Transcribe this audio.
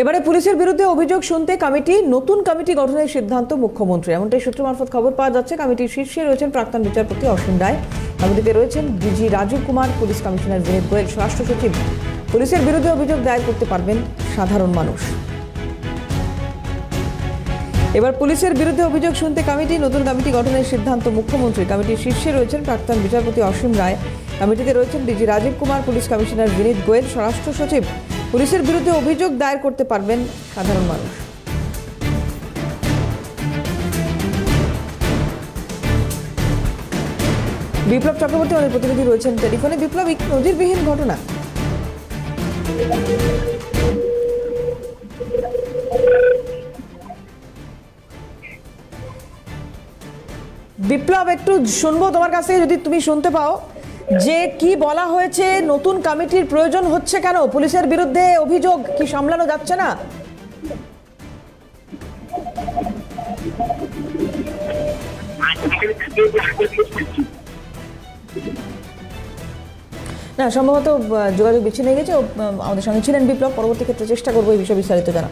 এবারে পুলিশের বিরুদ্ধে অভিযোগ শুনতে নতুন কমিটি গঠনের সিদ্ধান্ত মুখ্যমন্ত্রী, এমনটাই সূত্র মারফত খবর পাওয়া যাচ্ছে। কমিটির শীর্ষে রয়েছেন প্রাক্তন বিচারপতি অসীম রায়, কমিটিতে রয়েছেন DG Rajeev Kumar, police commissioner Vineet Goyal, স্বরাষ্ট্র সচিব। পুলিশের বিরুদ্ধে অভিযোগ দায়ের করতে পারবেন সাধারণ মানুষ। এবার পুলিশের বিরুদ্ধে অভিযোগ শুনতে নতুন কমিটি গঠনের সিদ্ধান্ত মুখ্যমন্ত্রী, কমিটির শীর্ষে রয়েছেন প্রাক্তন বিচারপতি অসীম রায়, কমিটিতে রয়েছেন DG Rajeev Kumar, police commissioner Vineet Goyal, স্বরাষ্ট্র সচিব। পুলিশের বিরুদ্ধে অভিযোগ দায়ের করতে পারবেন সাধারণ মানুষ। বিপ্লব চক্রবর্তী আমাদের প্রতিনিধি রয়েছেন টেলিফোনে। বিপ্লব, নজিরবিহীন ঘটনা। বিপ্লব, একটু শুনবো তোমার কাছে, যদি তুমি শুনতে পাও, যে কি বলা হয়েছে, নতুন কমিটির প্রয়োজন হচ্ছে কেন, পুলিশের বিরুদ্ধে অভিযোগ কি সামলানো যাচ্ছে না? না, সম্ভবত যোগাযোগ বিচ্ছিন্ন হয়ে গেছে। আমাদের সঙ্গে ছিলেন বিপ্লব, পরবর্তী ক্ষেত্রে চেষ্টা করবো এই বিষয়ে বিস্তারিত জানা।